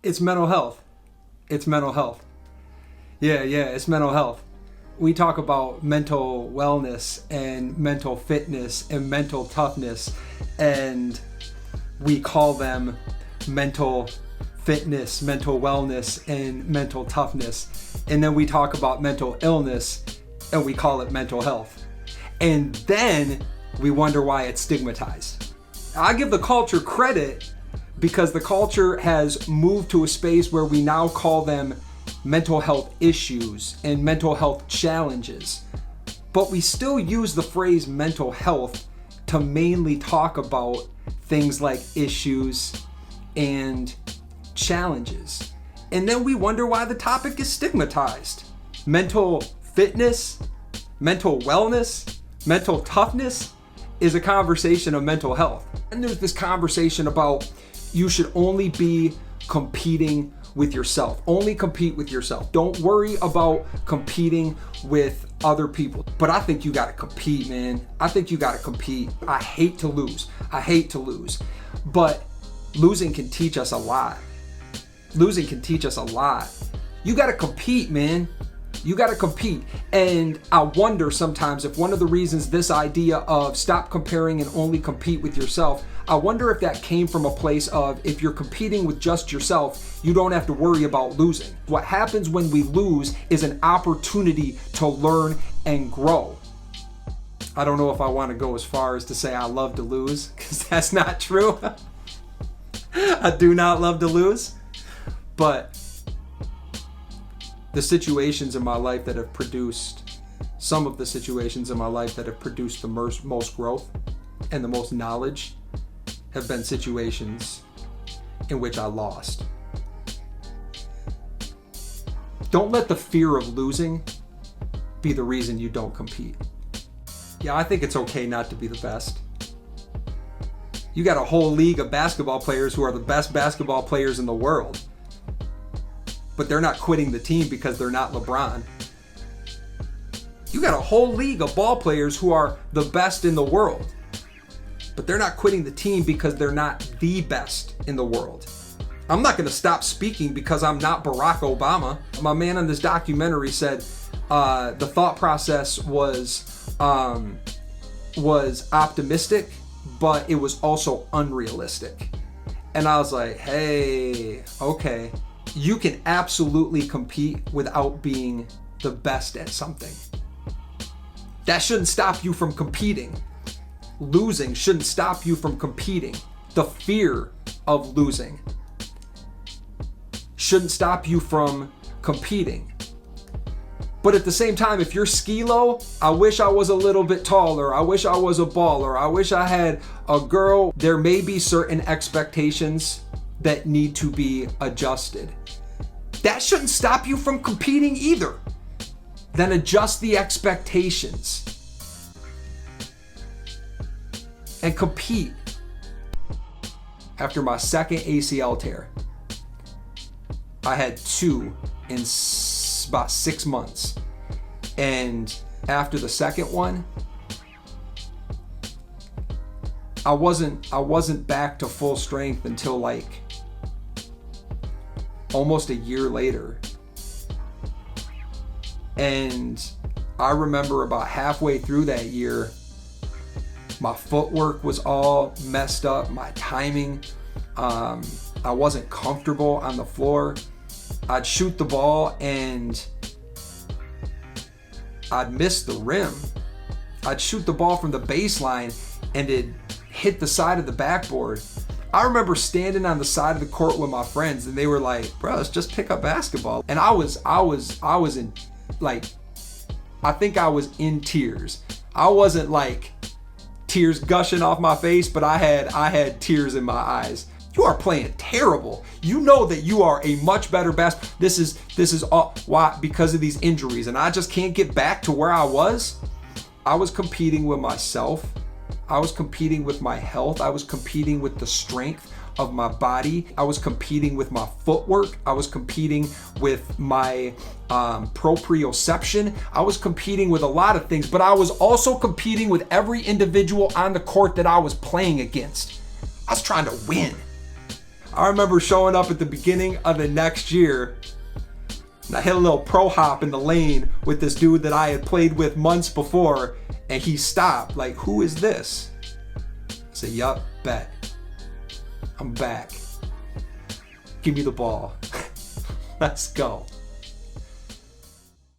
It's mental health. It's mental health. Yeah, it's mental health. We talk about mental wellness and mental fitness and mental toughness, and we call them mental fitness, mental wellness, and mental toughness. And then we talk about mental illness and we call it mental health. And then we wonder why it's stigmatized. I give the culture credit because the culture has moved to a space where we now call them mental health issues and mental health challenges. But we still use the phrase mental health to mainly talk about things like issues and challenges. And then we wonder why the topic is stigmatized. Mental fitness, mental wellness, mental toughness is a conversation of mental health. And there's this conversation about you should only be competing with yourself. Only compete with yourself. Don't worry about competing with other people. But I think you gotta compete, man. I think you gotta compete. I hate to lose. But losing can teach us a lot. Losing can teach us a lot. You gotta compete, man. You gotta compete. And I wonder sometimes if one of the reasons this idea of stop comparing and only compete with yourself, I wonder if that came from a place of if you're competing with just yourself, you don't have to worry about losing. What happens when we lose is an opportunity to learn and grow. I don't know if I want to go as far as to say I love to lose, because that's not true. I do not love to lose. But the situations in my life that have produced, some of the situations in my life that have produced the most growth and the most knowledge have been situations in which I lost. Don't let the fear of losing be the reason you don't compete. Yeah, I think it's okay not to be the best. You got a whole league of basketball players who are the best basketball players in the world, but they're not quitting the team because they're not LeBron. You got a whole league of ball players who are the best in the world, but they're not quitting the team because they're not the best in the world. I'm not going to stop speaking because I'm not Barack Obama. My man on this documentary said the thought process was optimistic, but it was also unrealistic. And I was like, hey, okay. You can absolutely compete without being the best at something. That shouldn't stop you from competing. Losing shouldn't stop you from competing. The fear of losing shouldn't stop you from competing. But at the same time, if you're ski-low, I wish I was a little bit taller. I wish I was a baller. I wish I had a girl. There may be certain expectations that need to be adjusted. That shouldn't stop you from competing either. Then adjust the expectations and compete. After my second ACL tear, I had 2 in about 6 months. And after the second one, I wasn't back to full strength until like almost a year later. And I remember about halfway through that year, my footwork was all messed up, my timing, I wasn't comfortable on the floor. I'd shoot the ball and I'd miss the rim. I'd shoot the ball from the baseline and it'd hit the side of the backboard. I remember standing on the side of the court with my friends and they were like, bro, let's just pick up basketball. And I was in, like, I think I was in tears. I wasn't like tears gushing off my face, but I had tears in my eyes. You are playing terrible. You know that you are a much better This is all why, because of these injuries, and I just can't get back to where I was. I was competing with myself. I was competing with my health. I was competing with the strength of my body. I was competing with my footwork. I was competing with my proprioception. I was competing with a lot of things, but I was also competing with every individual on the court that I was playing against. I was trying to win. I remember showing up at the beginning of the next year, and I hit a little pro hop in the lane with this dude that I had played with months before, and he stopped. Like, who is this? I said, yup, bet. I'm back. Give me the ball. Let's go.